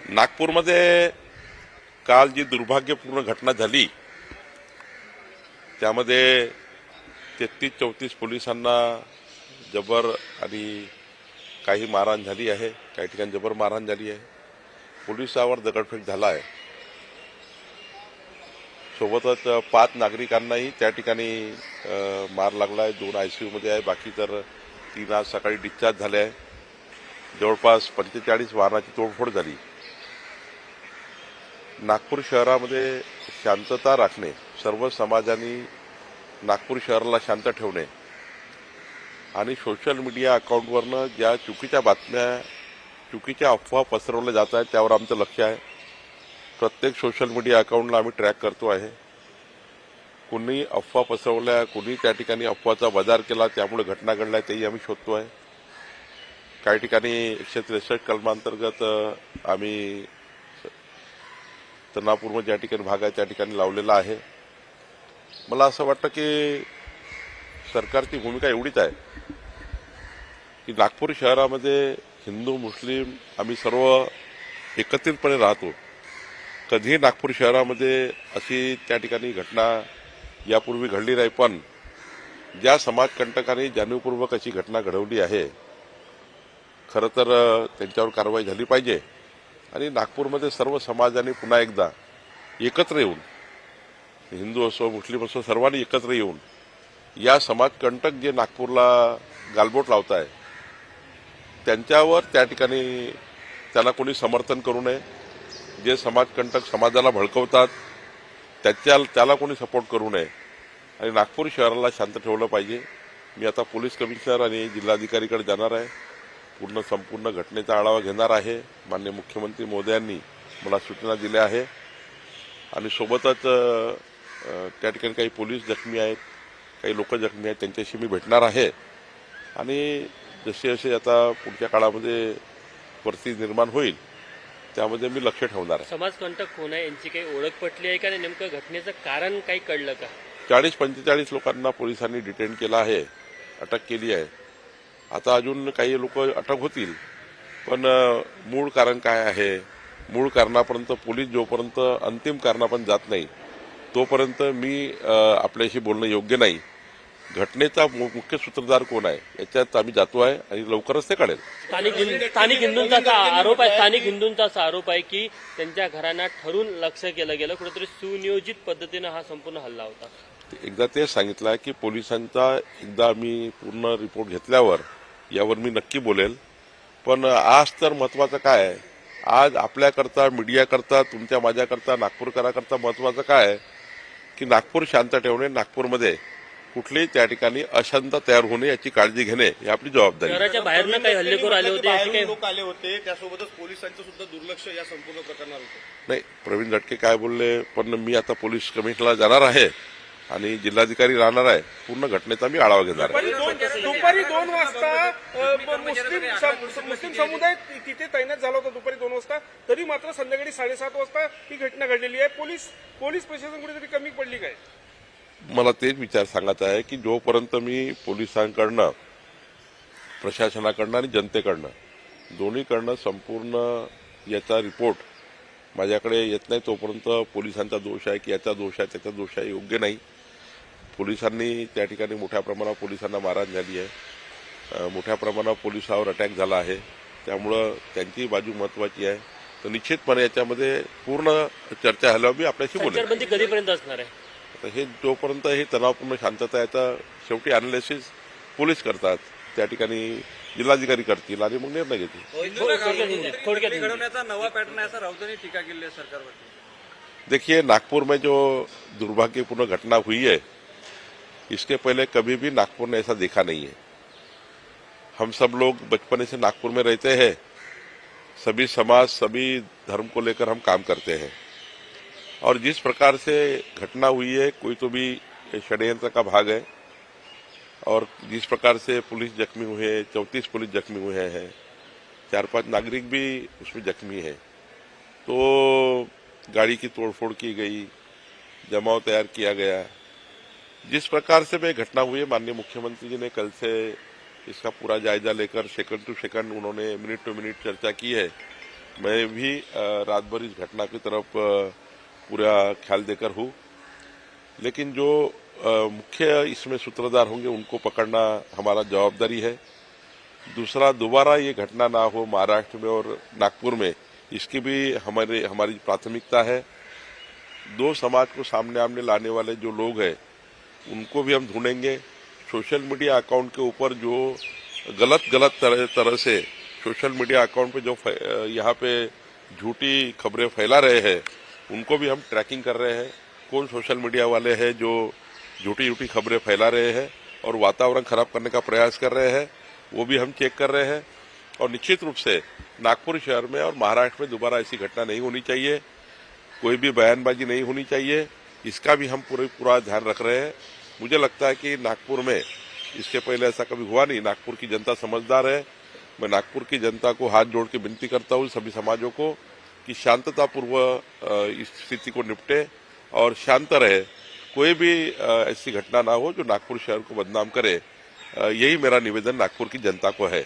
नागपूरमध्ये काल जी दुर्भाग्यपूर्ण घटना झाली त्यामध्ये 33-34 पोलिसांना जबर आणि काही मारहाण झाली आहे, काही ठिकाणी जबर मारहाण झाली आहे, पोलिसावर दगडफेक झाला आहे। सोबतच 5 नागरिकांनाही त्या ठिकाणी मार लागला आहे। 2 ICU मध्ये आहे, बाकी तर 3 आज सकाळी डिस्चार्ज झाले आहे। जवळपास 45 वाहनाची तोडफोड झाली। नागपूर शहरामध्ये शांतता राखणे, सर्व समाजाने नागपूर शहराला शांत ठेवणे आणि सोशल मीडिया अकाउंटवरनं ज्या चुकीच्या बातम्या, चुकीच्या अफवा पसरवल्या जात आहेत त्यावर आमचं लक्ष आहे। प्रत्येक सोशल मीडिया अकाउंटला आम्ही ट्रॅक करतो आहे। कुणी अफवा पसरवल्या, कुणी त्या ठिकाणी अफवाचा बाजार केला त्यामुळे घटना घडल्या तेही आम्ही शोधतो आहे। काही ठिकाणी 163 कलमांतर्गत आम्ही तनापूरमध्ये ज्या ठिकाणी भाग आहे त्या ठिकाणी लावलेला आहे। मला असं वाटतं की सरकारची भूमिका एवढीच आहे की नागपूर शहरामध्ये हिंदू मुस्लिम आम्ही सर्व एकत्रितपणे राहतो। कधीही नागपूर शहरामध्ये अशी त्या ठिकाणी घटना यापूर्वी घडली नाही, पण ज्या समाजकंटकांनी जाणीवपूर्वक अशी घटना घडवली आहे खरं तर त्यांच्यावर कारवाई झाली पाहिजे आणि नागपूरमध्ये सर्व समाजाने पुन्हा एकदा एकत्र येऊन, हिंदू असो मुस्लिम असो, सर्वांनी एकत्र येऊन या समाजकंटक जे नागपूरला गालबोट लावत आहे त्यांच्यावर त्या ठिकाणी त्यांना कोणी समर्थन करू नये। जे समाजकंटक समाजाला भडकवतात त्याला कोणी सपोर्ट करू नये आणि नागपूर शहराला शांत ठेवलं पाहिजे। मी आता पोलीस कमिशनर आणि जिल्हाधिकारीकडे जाणार आहे, संपूर्ण घटनेचा आढावा घेणार आहे। माननीय मुख्यमंत्री महोदयांनी मला सूचना दिल्या आहे आणि सोबतच त्या ठिकाणी काही पोलीस जखमी आहेत, काही लोक जखमी आहेत, त्यांच्याशी मी भेटणार आहे आणि जसे जसे आता पुढच्या काळामध्ये परिस्थिती निर्माण होईल त्यामध्ये मी लक्ष ठेवणार आहे। समाजकंटक कोण आहे, यांची काही ओळख पटली आहे का, नेमकं घटनेचं कारण काही कळलं का? 40-45 लोकांना पोलिसांनी डिटेन केलं आहे, अटक केली आहे। आता अजून काही लोक अटक होतील, पण मूळ कारण काय आहे, मूळ कारणापर्यंत पोलीस जोपर्यंत अंतिम कारणापर्यंत जात नाही तोपर्यंत मी आपल्याशी बोलणं योग्य नाही। घटनेचा मुख्य सूत्रधार कोण आहे याच्यात आम्ही जातो आहे आणि लवकरच ते कळेल। स्थानिक हिंदूंचा असा आरोप आहे की त्यांच्या घरांना ठरून लक्ष्य केलं गेलं, कुठेतरी सुनियोजित पद्धतीनं हा संपूर्ण हल्ला होता। एकदा ते सांगितलं की पोलिसांचा एकदा मी पूर्ण रिपोर्ट घेतल्यावर यावर मी नक्की बोलेल, पण आज तर महत्वाचं काय आहे, आज आपल्याकरता, मीडियाकरता, तुमच्या माझ्याकरता, नागपूरकराकरता महत्वाचं काय आहे की नागपूर शांत ठेवणे, नागपूरमध्ये कुठलीही त्या ठिकाणी अशांतता तयार होणे याची काळजी घेणे ही आपली जबाबदारी आहे। शहराच्या बाहेरनं काही हल्लेखोर आले होते, असे काही लोक आले होते, त्यासोबतच पोलिसांचं सुद्धा दुर्लक्ष या संपूर्ण प्रकरणावर होतं। नाही, प्रवीण दटके काय बोलले, पण मी आता पोलीस कमिशनरला जाणार आहे आणि जिल्हाधिकारी राहणार आहे, पूर्ण घटनेचा मी आढावा घेणार आहे। दुपारी 2 वाजता मुस्लिम समुदाय तिथे तैनात झाला होता दुपारी 2 वाजता, तरी मात्र संध्याकाळी 7:30 वाजता ही घटना घडलेली आहे। पोलीस प्रशासन कुठेतरी कमी पडली काय? मला तेच विचार सांगायचा आहे की जोपर्यंत मी पोलिसांकडनं, प्रशासनाकडनं आणि जनतेकडनं दोन्हीकडनं संपूर्ण याचा रिपोर्ट माझ्याकडे येत नाही तोपर्यंत पोलिसांचा दोष आहे की याचा दोष आहे, त्याचा दोष आहे, योग्य नाही। पोलिसांनी त्या ठिकाणी मोठ्या प्रमाणावर पोलिसांना मारहाण झाली आहे, मोठ्या प्रमाणावर पोलिसावर अटॅक झाला आहे, त्यामुळं त्यांची बाजू महत्वाची आहे। तर निश्चितपणे याच्यामध्ये पूर्ण चर्चा झाल्यावर मी आपल्याशी बोलेन। संचारबंदी कधीपर्यंत असणार आहे? आता हे जोपर्यंत हे तणावपूर्ण शांतता याचा शेवटी अनालिसिस पोलीस करतात, त्या ठिकाणी जिल्हाधिकारी करतील आणि मग निर्णय घेतील। घडवण्याचा नवा पॅटर्न ऐसा राऊतांनी टीका केली है सरकारवर। देखिए, नागपुर में जो दुर्भाग्यपूर्ण घटना हुई है इसके पहले कभी भी नागपुर ने ऐसा देखा नहीं है। हम सब लोग बचपन से नागपुर में रहते हैं, सभी समाज, सभी धर्म को लेकर हम काम करते हैं और जिस प्रकार से घटना हुई है कोई तो भी षड्यंत्र का भाग है और जिस प्रकार से पुलिस जख्मी हुए हैं, 34 पुलिस जख्मी हुए हैं, 4-5 नागरिक भी उसमें जख्मी हैं, तो गाड़ी की तोड़फोड़ की गई, जमाव तैयार किया गया। जिस प्रकार से वह घटना हुई है, माननीय मुख्यमंत्री जी ने कल से इसका पूरा जायजा लेकर सेकंड टू सेकंड उन्होंने मिनट टू मिनट चर्चा की है मैं भी रात भर इस घटना की तरफ पूरा ख्याल देकर हूँ, लेकिन जो मुख्य इसमें सूत्रधार होंगे उनको पकड़ना हमारा जवाबदारी है। दूसरा, दोबारा ये घटना ना हो महाराष्ट्र में और नागपुर में, इसकी भी हमारी प्राथमिकता है। दो समाज को सामने आमने लाने वाले जो लोग हैं उनको भी हम ढूंढेंगे। सोशल मीडिया अकाउंट के ऊपर जो गलत तरह से सोशल मीडिया अकाउंट पे जो यहाँ पे झूठी खबरें फैला रहे हैं उनको भी हम ट्रैकिंग कर रहे हैं। कौन सोशल मीडिया वाले हैं जो झूठी खबरें फैला रहे हैं और वातावरण खराब करने का प्रयास कर रहे हैं, वो भी हम चेक कर रहे हैं। और निश्चित रूप से नागपुर शहर में और महाराष्ट्र में दोबारा ऐसी घटना नहीं होनी चाहिए, कोई भी बयानबाजी नहीं होनी चाहिए, इसका भी हम पूरा ध्यान रख रहे हैं। मुझे लगता है कि नागपुर में इसके पहले ऐसा कभी हुआ नहीं। नागपुर की जनता समझदार है। मैं नागपुर की जनता को हाथ जोड़ के विनती करता हूँ, सभी समाजों को, कि शांततापूर्वक इस स्थिति को निपटे और शांत रहे। कोई भी ऐसी घटना ना हो जो नागपुर शहर को बदनाम करे। यही मेरा निवेदन नागपुर की जनता को है।